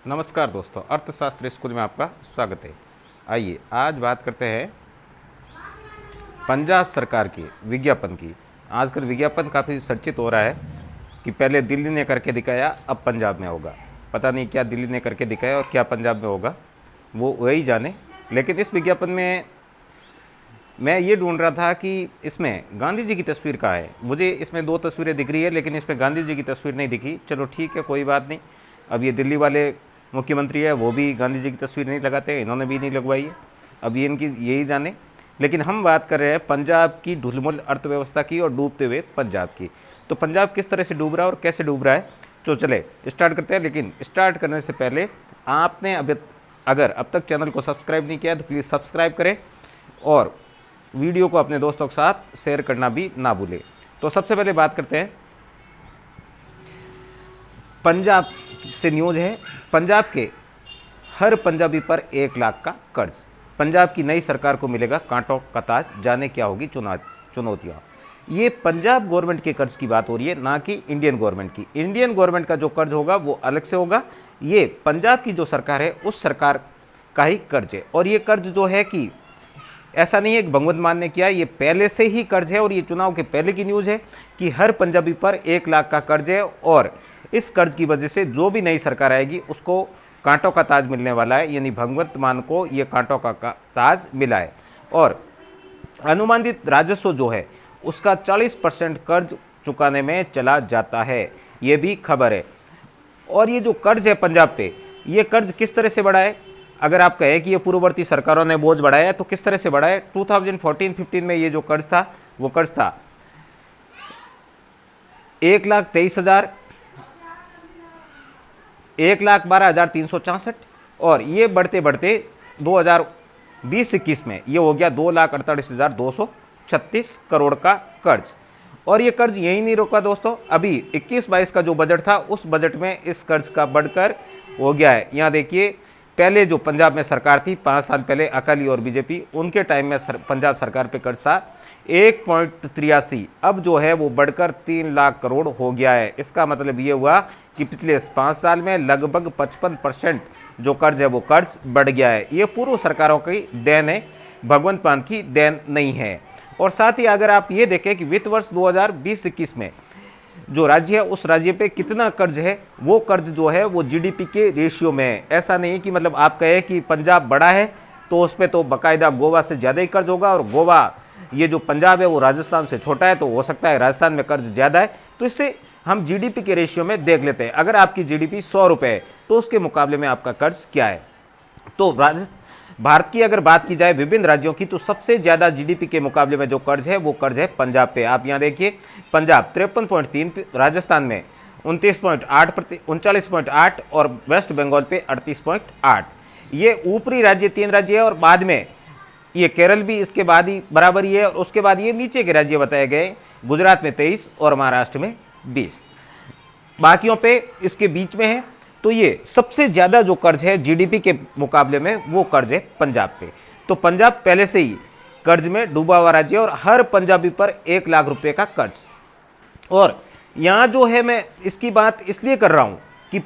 नमस्कार दोस्तों, अर्थशास्त्र स्कूल में आपका स्वागत है। आइए आज बात करते हैं पंजाब सरकार के विज्ञापन की। आजकल विज्ञापन काफ़ी चर्चित हो रहा है कि पहले दिल्ली ने करके दिखाया, अब पंजाब में होगा। पता नहीं क्या दिल्ली ने करके दिखाया और क्या पंजाब में होगा, वो वही जाने। लेकिन इस विज्ञापन में मैं ये ढूंढ रहा था कि इसमें गांधी जी की तस्वीर कहाँ है। मुझे इसमें दो तस्वीरें दिख रही है, लेकिन इसमें गांधी जी की तस्वीर नहीं दिखी। चलो ठीक है, कोई बात नहीं। अब ये दिल्ली वाले मुख्यमंत्री है, वो भी गांधी जी की तस्वीर नहीं लगाते, इन्होंने भी नहीं लगवाई है। अब ये इनकी यही जाने। लेकिन हम बात कर रहे हैं पंजाब की ढुलमुल अर्थव्यवस्था की और डूबते हुए पंजाब की। तो पंजाब किस तरह से डूब रहा है और कैसे डूब रहा है, तो चले स्टार्ट करते हैं। लेकिन स्टार्ट करने से पहले आपने अगर अब तक चैनल को सब्सक्राइब नहीं किया तो प्लीज़ सब्सक्राइब करें और वीडियो को अपने दोस्तों के साथ शेयर करना भी ना भूलें। तो सबसे पहले बात करते हैं पंजाब से न्यूज़ है। पंजाब के हर पंजाबी पर 1 लाख का कर्ज। पंजाब की नई सरकार को मिलेगा कांटों का ताज, जाने क्या होगी चुनौतियाँ। ये पंजाब गवर्नमेंट के कर्ज की बात हो रही है, ना कि इंडियन गवर्नमेंट की। इंडियन गवर्नमेंट का जो कर्ज होगा वो अलग से होगा। ये पंजाब की जो सरकार है उस सरकार का ही कर्ज है। और ये कर्ज जो है कि ऐसा नहीं है कि भगवंत मान ने किया, ये पहले से ही कर्ज है। और ये चुनाव के पहले की न्यूज़ है कि हर पंजाबी पर 1 लाख का कर्ज है। और इस कर्ज की वजह से जो भी नई सरकार आएगी उसको कांटों का ताज मिलने वाला है, यानी भगवंत मान को ये कांटों का ताज मिला है। और अनुमानित राजस्व जो है उसका 40% कर्ज चुकाने में चला जाता है, ये भी खबर है। और ये जो कर्ज है पंजाब पे, ये कर्ज किस तरह से बढ़ा है। अगर आप कहें कि ये पूर्ववर्ती सरकारों ने बोझ बढ़ाया है तो किस तरह से बढ़ा है। 2014-15 में ये जो कर्ज था वो कर्ज था 1,23,000, 1,12,364। और ये बढ़ते बढ़ते 2020-21 में ये हो गया 2,48,236 करोड़ का कर्ज। और ये कर्ज यही नहीं रोका दोस्तों, अभी 21-22 का जो बजट था उस बजट में इस कर्ज का बढ़कर हो गया है। यहाँ देखिए, पहले जो पंजाब में सरकार थी 5 साल पहले, अकाली और बीजेपी, उनके टाइम में पंजाब सरकार पे कर्ज था 1.83, अब जो है वो बढ़कर 3 लाख करोड़ हो गया है। इसका मतलब ये हुआ कि पिछले 5 साल में लगभग 55% जो कर्ज है वो कर्ज बढ़ गया है। ये पूर्व सरकारों की देन है, भगवंत मान की देन नहीं है। और साथ ही अगर आप ये देखें कि वित्त वर्ष 2020-21 में जो राज्य है उस राज्य पे कितना कर्ज है, वो कर्ज जो है वो जीडीपी के रेशियो में है। ऐसा नहीं कि मतलब आप कहें कि पंजाब बड़ा है तो उस पर तो बाकायदा गोवा से ज़्यादा ही कर्ज होगा, और गोवा ये जो पंजाब है वो राजस्थान से छोटा है तो हो सकता है राजस्थान में कर्ज ज़्यादा है। तो इससे हम जीडीपी के रेशियो में देख लेते हैं। अगर आपकी जीडीपी 100 रुपये है तो उसके मुकाबले में आपका कर्ज क्या है। तो भारत की अगर बात की जाए विभिन्न राज्यों की, तो सबसे ज़्यादा जीडीपी के मुकाबले में जो कर्ज है वो कर्ज है पंजाब पे। आप यहाँ देखिए, पंजाब 53.3, राजस्थान में 39.8 और वेस्ट बंगाल पे 38.8। ये ऊपरी राज्य 3 राज्य है और बाद में ये केरल भी इसके बाद ही बराबर ही है। और उसके बाद ये नीचे के राज्य बताए गए, गुजरात में 23 और महाराष्ट्र में 20, बाकियों पे इसके बीच में है। तो ये सबसे ज़्यादा जो कर्ज है जीडीपी के मुकाबले में वो कर्ज है पंजाब पे। तो पंजाब पहले से ही कर्ज में डूबा हुआ राज्य है और हर पंजाबी पर 1 लाख रुपए का कर्ज। और यहाँ जो है मैं इसकी बात इसलिए कर रहा हूँ कि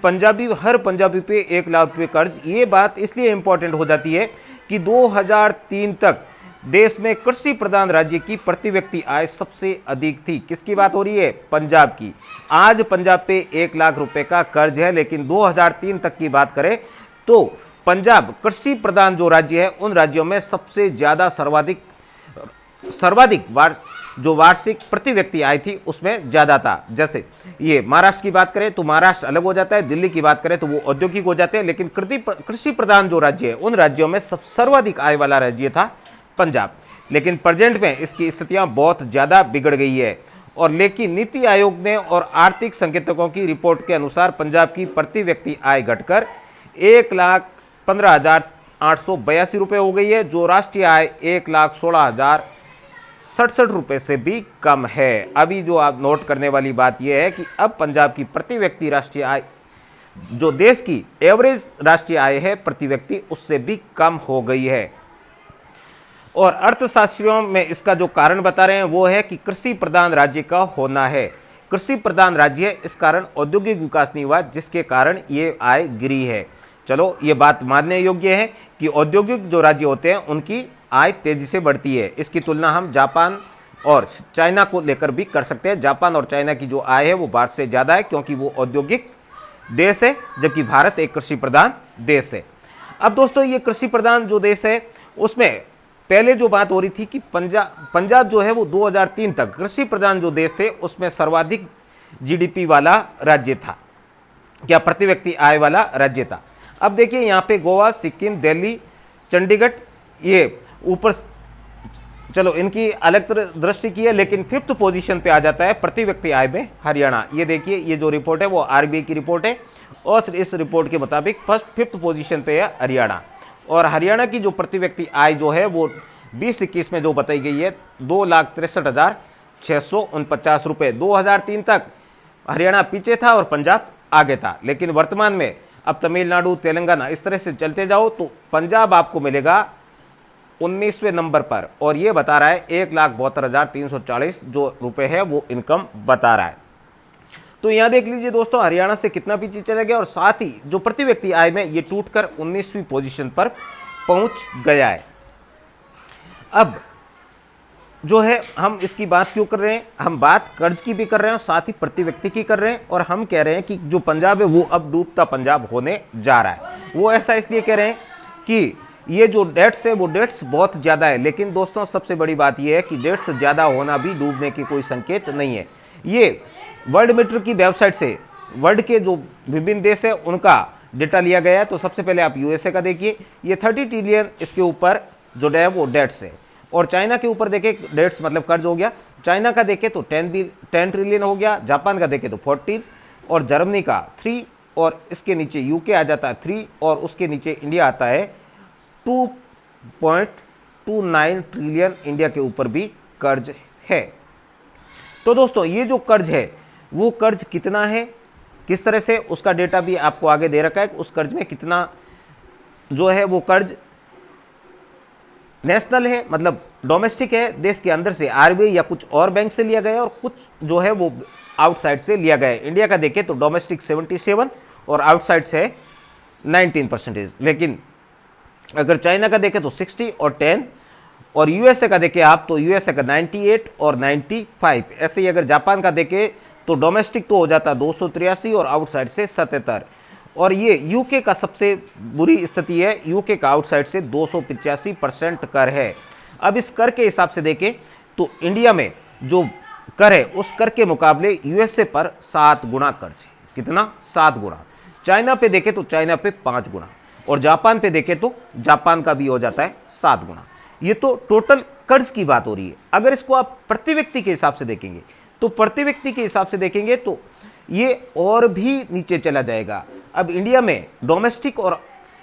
हर पंजाबी पे 1 लाख रुपए कर्ज, ये बात इसलिए इम्पोर्टेंट हो जाती है कि 2003 तक देश में कृषि प्रधान राज्य की प्रति व्यक्ति आय सबसे अधिक थी। किसकी बात हो रही है? पंजाब की। आज पंजाब पे 1 लाख रुपए का कर्ज है, लेकिन 2003 तक की बात करें तो पंजाब कृषि प्रधान जो राज्य है उन राज्यों में सबसे ज़्यादा सर्वाधिक जो वार्षिक प्रति व्यक्ति आय थी उसमें ज़्यादा था। जैसे ये महाराष्ट्र की बात करें तो महाराष्ट्र अलग हो जाता है, दिल्ली की बात करें तो वो औद्योगिक हो जाते हैं, लेकिन कृषि प्रधान जो राज्य है उन राज्यों में सर्वाधिक आय वाला राज्य था पंजाब। लेकिन प्रेजेंट में इसकी स्थितियां बहुत ज़्यादा बिगड़ गई है। और लेकिन नीति आयोग ने और आर्थिक संकेतकों की रिपोर्ट के अनुसार पंजाब की प्रति व्यक्ति आय घटकर 1,15,882 रुपये हो गई है, जो राष्ट्रीय आय 1,16,067 रुपये से भी कम है। अभी जो आप नोट करने वाली बात यह है कि अब पंजाब की प्रति व्यक्ति राष्ट्रीय आय, जो देश की एवरेज राष्ट्रीय आय है प्रति व्यक्ति, उससे भी कम हो गई है। और अर्थशास्त्रियों में इसका जो कारण बता रहे हैं वो है कि कृषि प्रधान राज्य का होना है। कृषि प्रधान राज्य है, इस कारण औद्योगिक विकास नहीं हुआ, जिसके कारण ये आय गिरी है। चलो ये बात मानने योग्य है कि औद्योगिक जो राज्य होते हैं उनकी आय तेजी से बढ़ती है। इसकी तुलना हम जापान और चाइना को लेकर भी कर सकते हैं। जापान और चाइना की जो आय है वो भारत से ज़्यादा है, क्योंकि वो औद्योगिक देश है, जबकि भारत एक कृषि प्रधान देश है। अब दोस्तों ये कृषि प्रधान जो देश है उसमें पहले जो बात हो रही थी कि पंजाब जो है वो 2003 तक कृषि प्रधान जो देश थे उसमें सर्वाधिक जीडीपी वाला राज्य था, क्या प्रति व्यक्ति आय वाला राज्य था। अब देखिए यहाँ पे गोवा, सिक्किम, दिल्ली, चंडीगढ़ ये ऊपर, चलो इनकी अलग दृष्टि की है, लेकिन 5th पोजीशन पे आ जाता है प्रति व्यक्ति आय में हरियाणा। ये देखिए ये जो रिपोर्ट है वो आरबीआई की रिपोर्ट है और इस रिपोर्ट के मुताबिक 5th पोजीशन पे है हरियाणा। और हरियाणा की जो प्रति व्यक्ति आय जो है वो 2021 में जो बताई गई है 2,63,649 रुपये। 2003 तक हरियाणा पीछे था और पंजाब आगे था, लेकिन वर्तमान में अब तमिलनाडु, तेलंगाना इस तरह से चलते जाओ तो पंजाब आपको मिलेगा 19वें नंबर पर, और ये बता रहा है 1,72,340 जो रुपए है वो इनकम बता रहा है। तो यहाँ देख लीजिए दोस्तों हरियाणा से कितना पीछे चले गया, और साथ ही जो प्रति व्यक्ति आय में ये टूटकर 19वीं पोजीशन पर पहुंच गया है। अब जो है हम इसकी बात क्यों कर रहे हैं, हम बात कर्ज की भी कर रहे हैं और साथ ही प्रति व्यक्ति की कर रहे हैं, और हम कह रहे हैं कि जो पंजाब है वो अब डूबता पंजाब होने जा रहा है। वो ऐसा इसलिए कह रहे हैं कि ये जो डेट्स है वो डेट्स बहुत ज़्यादा है, लेकिन दोस्तों सबसे बड़ी बात ये है कि डेट्स ज़्यादा होना भी डूबने की कोई संकेत नहीं है। ये वर्ल्ड मीटर की वेबसाइट से वर्ल्ड के जो विभिन्न देश है उनका डेटा लिया गया है। तो सबसे पहले आप यूएसए का देखिए, ये 30 ट्रिलियन इसके ऊपर जो है वो डेट्स है, और चाइना के ऊपर देखें डेट्स मतलब कर्ज हो गया, चाइना का देखें तो 10 ट्रिलियन हो गया, जापान का देखें तो 14, और जर्मनी का 3, और इसके नीचे यूके आ जाता है 3, और उसके नीचे इंडिया आता है 2.29 ट्रिलियन इंडिया के ऊपर भी कर्ज है। तो दोस्तों ये जो कर्ज है वो कर्ज कितना है, किस तरह से, उसका डेटा भी आपको आगे दे रखा है। उस कर्ज में कितना जो है वो कर्ज नेशनल है, मतलब डोमेस्टिक है, देश के अंदर से आरबीआई या कुछ और बैंक से लिया गया है, और कुछ जो है वो आउटसाइड से लिया गया है। इंडिया का देखें तो डोमेस्टिक 77 और आउटसाइड से 19%, लेकिन अगर चाइना का देखें तो 60 और 10, और यूएसए का देखें आप तो यूएसए का 98 और 95। ऐसे ही अगर जापान का देखें तो डोमेस्टिक तो हो जाता 283 और आउटसाइड से 77, और ये यूके का सबसे बुरी स्थिति है, यूके का आउटसाइड से 285% कर है। अब इस कर के हिसाब से देखें तो इंडिया में जो कर है उस कर के मुकाबले यूएसए पर 7 गुना कर्ज है। कितना? 7 गुना। चाइना पे देखें तो चाइना पे 5 गुना, और जापान पे देखें तो जापान का भी हो जाता है 7 गुना। ये तो टोटल कर्ज की बात हो रही है। अगर इसको आप प्रति व्यक्ति के हिसाब से देखेंगे तो प्रति व्यक्ति के हिसाब से देखेंगे तो ये और भी नीचे चला जाएगा। अब इंडिया में डोमेस्टिक और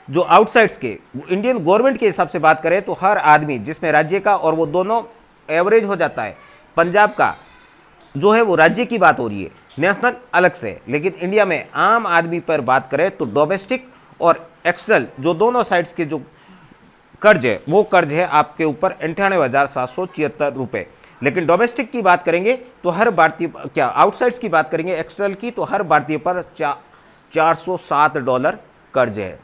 जो आउटसाइड्स के इंडियन गवर्नमेंट के हिसाब से बात करें तो हर आदमी जिसमें राज्य का और वो दोनों एवरेज हो जाता है। पंजाब का जो है वो राज्य की बात हो रही है, नेशनल अलग से, लेकिन इंडिया में आम आदमी पर बात करें तो डोमेस्टिक और एक्सटर्नल जो दोनों साइड्स के जो कर्ज है वो कर्ज है आपके ऊपर 98,776 रुपये। लेकिन डोमेस्टिक की बात करेंगे तो हर भारतीय, क्या आउटसाइड्स की बात करेंगे एक्सटर्नल की, तो हर भारतीय पर $407 कर्ज है।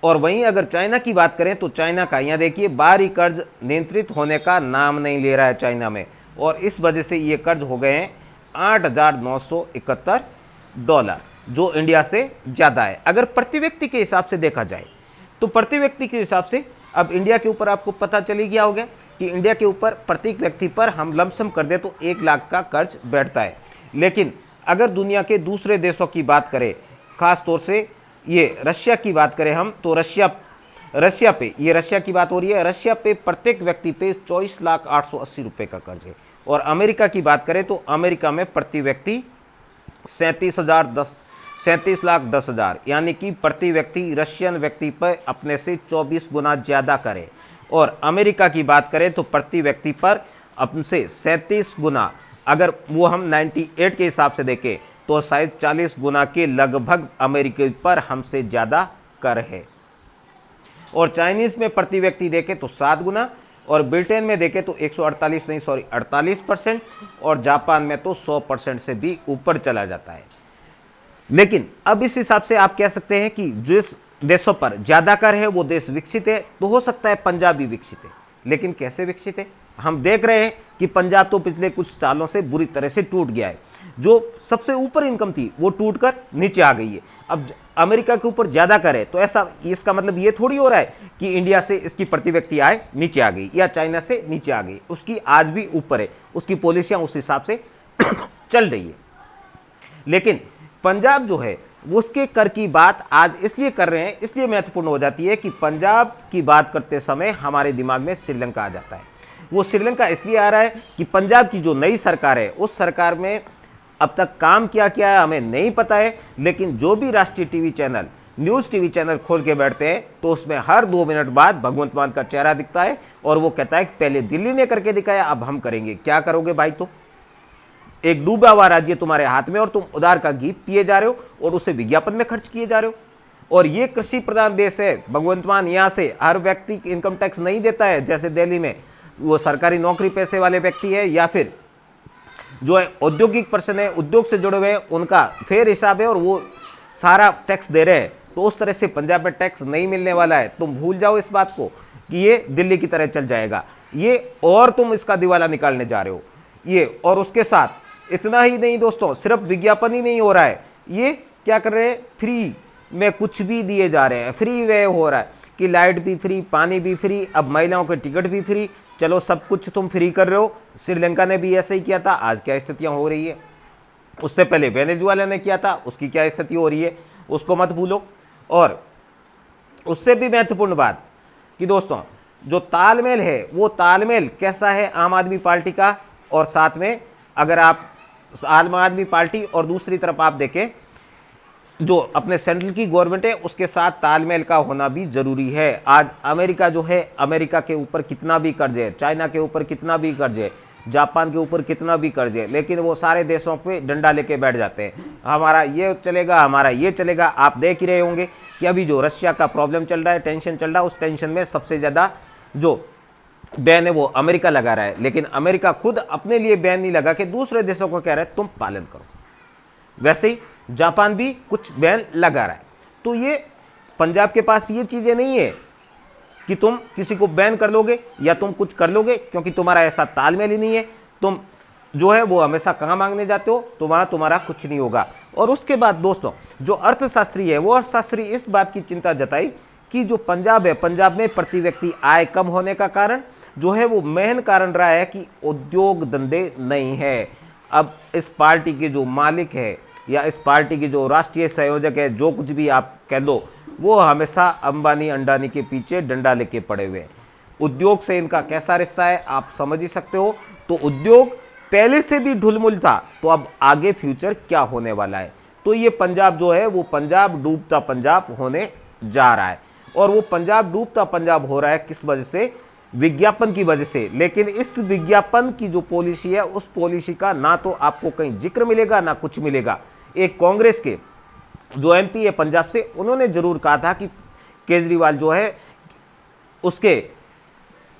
और वहीं अगर चाइना की बात करें तो चाइना का यहाँ देखिए बाहरी कर्ज नियंत्रित होने का नाम नहीं ले रहा है चाइना में, और इस वजह से ये कर्ज हो गए हैं $8,971, जो इंडिया से ज़्यादा है। अगर प्रति व्यक्ति के हिसाब से देखा जाए तो प्रति व्यक्ति के हिसाब से अब इंडिया के ऊपर आपको पता चली गया होगा कि इंडिया के ऊपर प्रत्येक व्यक्ति पर हम लमसम कर दे तो 1 लाख का कर्ज बैठता है। लेकिन अगर दुनिया के दूसरे देशों की बात करें, खास तौर से ये रशिया की बात करें हम, तो रशिया पे, ये रशिया की बात हो रही है, रशिया पे प्रत्येक व्यक्ति पे 24,880 रुपये का कर्ज है। और अमेरिका की बात करें तो अमेरिका में प्रति व्यक्ति 37,10,000, यानी कि प्रति व्यक्ति रशियन व्यक्ति पर अपने से 24 गुना ज़्यादा करे। और अमेरिका की बात करें तो प्रति व्यक्ति पर अपने से 37 गुना, अगर वो हम 98 के हिसाब से देखें तो शायद 40 गुना के लगभग अमेरिका पर हमसे ज़्यादा कर है। और चाइनीज़ में प्रति व्यक्ति देखें तो 7 गुना, और ब्रिटेन में देखें तो 48%, और जापान में तो 100% से भी ऊपर चला जाता है। लेकिन अब इस हिसाब से आप कह सकते हैं कि जिस देशों पर ज्यादा कर है वो देश विकसित है, तो हो सकता है पंजाब भी विकसित है। लेकिन कैसे विकसित है? हम देख रहे हैं कि पंजाब तो पिछले कुछ सालों से बुरी तरह से टूट गया है। जो सबसे ऊपर इनकम थी वो टूटकर नीचे आ गई है। अब अमेरिका के ऊपर ज्यादा कर है, तो ऐसा इसका मतलब ये थोड़ी हो रहा है कि इंडिया से इसकी प्रति व्यक्ति आय नीचे आ गई या चाइना से नीचे आ गई। उसकी आज भी ऊपर है, उसकी पॉलिसियां उस हिसाब से चल रही है। लेकिन पंजाब जो है उसके कर की बात आज इसलिए कर रहे हैं, इसलिए महत्वपूर्ण हो जाती है कि पंजाब की बात करते समय हमारे दिमाग में श्रीलंका आ जाता है। वो श्रीलंका इसलिए आ रहा है कि पंजाब की जो नई सरकार है उस सरकार में अब तक काम क्या किया है हमें नहीं पता है, लेकिन जो भी राष्ट्रीय TV channel, news TV channel खोल के बैठते हैं तो उसमें हर 2 मिनट बाद भगवंत मान का चेहरा दिखता है और वो कहता है कि पहले दिल्ली ने करके दिखाया, अब हम करेंगे। क्या करोगे भाई? तुम एक डूबा हुआ राज्य तुम्हारे हाथ में और तुम उधार का घी पिए जा रहे हो और उसे विज्ञापन में खर्च किए जा रहे हो। और ये कृषि प्रधान देश है, भगवंत मान यहाँ से हर व्यक्ति इनकम टैक्स नहीं देता है, जैसे दिल्ली में वो सरकारी नौकरी पैसे वाले व्यक्ति है या फिर जो है औद्योगिक पर्सन है, उद्योग से जुड़े हुए हैं, उनका फेयर हिसाब है और वो सारा टैक्स दे रहे हैं। तो उस तरह से पंजाब में टैक्स नहीं मिलने वाला है। तुम भूल जाओ इस बात को कि ये दिल्ली की तरह चल जाएगा ये, और तुम इसका दिवाला निकालने जा रहे हो ये। और उसके साथ इतना ही नहीं दोस्तों, सिर्फ विज्ञापन ही नहीं हो रहा है, ये क्या कर रहे हैं, फ्री में कुछ भी दिए जा रहे हैं। फ्री वे हो रहा है कि लाइट भी फ्री, पानी भी फ्री, अब महिलाओं के टिकट भी फ्री। चलो सब कुछ तुम फ्री कर रहे हो। श्रीलंका ने भी ऐसे ही किया था, आज क्या स्थितियां हो रही है। उससे पहले वेनेजुएला ने किया था, उसकी क्या स्थिति हो रही है उसको मत भूलो। और उससे भी महत्वपूर्ण बात कि दोस्तों जो तालमेल है वो तालमेल कैसा है आम आदमी पार्टी का, और साथ में अगर आप आम आदमी पार्टी और दूसरी तरफ आप देखें जो अपने सेंट्रल की गवर्नमेंट है उसके साथ तालमेल का होना भी जरूरी है। आज अमेरिका जो है, अमेरिका के ऊपर कितना भी कर्ज है, चाइना के ऊपर कितना भी कर्ज है, जापान के ऊपर कितना भी कर्ज है, लेकिन वो सारे देशों पे डंडा लेके बैठ जाते हैं, हमारा ये चलेगा, हमारा ये चलेगा। आप देख ही रहे होंगे कि अभी जो रशिया का प्रॉब्लम चल रहा है, टेंशन चल रहा है, उस टेंशन में सबसे ज़्यादा जो बैन है वो अमेरिका लगा रहा है। लेकिन अमेरिका खुद अपने लिए बैन नहीं लगा के दूसरे देशों को कह रहा है तुम पालन करो। वैसे ही जापान भी कुछ बैन लगा रहा है। तो ये पंजाब के पास ये चीज़ें नहीं है कि तुम किसी को बैन कर लोगे या तुम कुछ कर लोगे, क्योंकि तुम्हारा ऐसा तालमेल ही नहीं है। तुम जो है वो हमेशा कहाँ मांगने जाते हो, तो वहाँ तुम्हारा कुछ नहीं होगा। और उसके बाद दोस्तों जो अर्थशास्त्री है वो अर्थशास्त्री इस बात की चिंता जताई कि जो पंजाब है, पंजाब में प्रति व्यक्ति आय कम होने का कारण जो है वो मेन कारण रहा है कि उद्योग धंधे नहीं है। अब इस पार्टी के जो मालिक है या इस पार्टी के जो राष्ट्रीय संयोजक है, जो कुछ भी आप कह लो, वो हमेशा अंबानी अंडानी के पीछे डंडा लेके पड़े हुए हैं। उद्योग से इनका कैसा रिश्ता है आप समझ ही सकते हो। तो उद्योग पहले से भी ढुलमुल था, तो अब आगे फ्यूचर क्या होने वाला है। तो ये पंजाब जो है वो पंजाब डूबता पंजाब होने जा रहा है। और वो पंजाब डूबता पंजाब हो रहा है किस वजह से? विज्ञापन की वजह से। लेकिन इस विज्ञापन की जो पॉलिसी है उस पॉलिसी का ना तो आपको कहीं जिक्र मिलेगा ना कुछ मिलेगा। एक कांग्रेस के जो एमपी है पंजाब से, उन्होंने जरूर कहा था कि केजरीवाल जो है उसके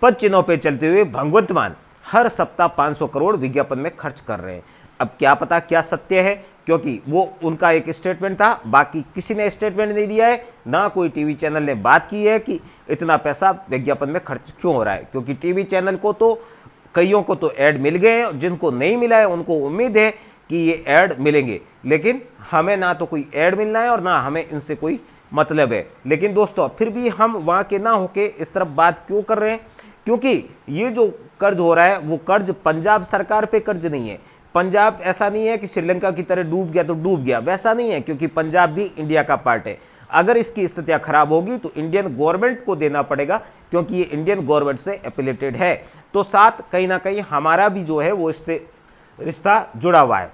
पद चिन्हों पे चलते हुए भगवंत मान हर सप्ताह 500 करोड़ विज्ञापन में खर्च कर रहे हैं। अब क्या पता क्या सत्य है, क्योंकि वो उनका एक स्टेटमेंट था, बाकी किसी ने स्टेटमेंट नहीं दिया है, ना कोई टीवी चैनल ने बात की है कि इतना पैसा विज्ञापन में खर्च क्यों हो रहा है। क्योंकि टीवी चैनल को तो कईयों को तो ऐड मिल गए हैं, जिनको नहीं मिला है उनको उम्मीद है कि ये ऐड मिलेंगे, लेकिन हमें ना तो कोई ऐड मिलना है और ना हमें इनसे कोई मतलब है। लेकिन दोस्तों फिर भी हम वहाँ के ना होके इस तरफ बात क्यों कर रहे हैं? क्योंकि ये जो कर्ज हो रहा है वो कर्ज पंजाब सरकार पे कर्ज नहीं है। पंजाब ऐसा नहीं है कि श्रीलंका की तरह डूब गया तो डूब गया, वैसा नहीं है, क्योंकि पंजाब भी इंडिया का पार्ट है। अगर इसकी स्थितियां खराब होगी तो इंडियन गवर्नमेंट को देना पड़ेगा, क्योंकि ये इंडियन गवर्नमेंट से एफिलेटेड है। तो साथ कहीं ना कहीं हमारा भी जो है वो इससे रिश्ता जुड़ा हुआ है।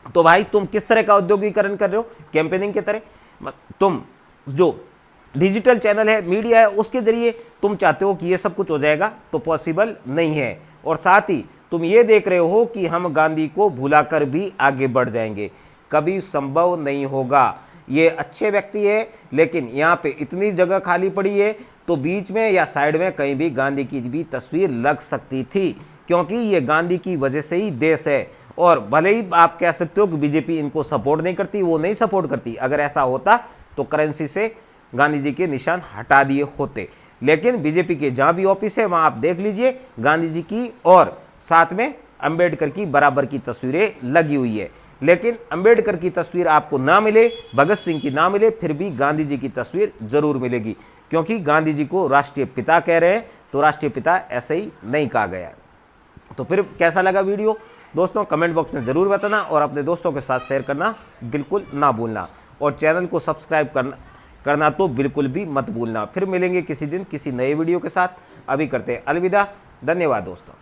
तो भाई तुम किस तरह का औद्योगिकरण कर रहे हो? कैंपेनिंग की तरह। तुम जो डिजिटल चैनल है, मीडिया है, उसके जरिए तुम चाहते हो कि ये सब कुछ हो जाएगा, तो पॉसिबल नहीं है। और साथ ही तुम ये देख रहे हो कि हम गांधी को भुलाकर भी आगे बढ़ जाएंगे, कभी संभव नहीं होगा। ये अच्छे व्यक्ति है, लेकिन यहाँ पे इतनी जगह खाली पड़ी है, तो बीच में या साइड में कहीं भी गांधी की भी तस्वीर लग सकती थी, क्योंकि ये गांधी की वजह से ही देश है। और भले ही आप कह सकते हो कि बीजेपी इनको सपोर्ट नहीं करती, वो नहीं सपोर्ट करती, अगर ऐसा होता तो करेंसी से गांधी जी के निशान हटा दिए होते। लेकिन बीजेपी के जहां भी ऑफिस है वहां आप देख लीजिए गांधी जी की और साथ में अंबेडकर की बराबर की तस्वीरें लगी हुई है। लेकिन अंबेडकर की तस्वीर आपको ना मिले, भगत सिंह की ना मिले, फिर भी गांधी जी की तस्वीर जरूर मिलेगी, क्योंकि गांधी जी को राष्ट्रीय पिता कह रहे हैं तो राष्ट्रीय पिता ऐसे ही नहीं कहा गया। तो फिर कैसा लगा वीडियो दोस्तों, कमेंट बॉक्स में जरूर बताना और अपने दोस्तों के साथ शेयर करना बिल्कुल ना भूलना, और चैनल को सब्सक्राइब करना तो बिल्कुल भी मत भूलना। फिर मिलेंगे किसी दिन किसी नए वीडियो के साथ। अभी करते हैं अलविदा। धन्यवाद दोस्तों।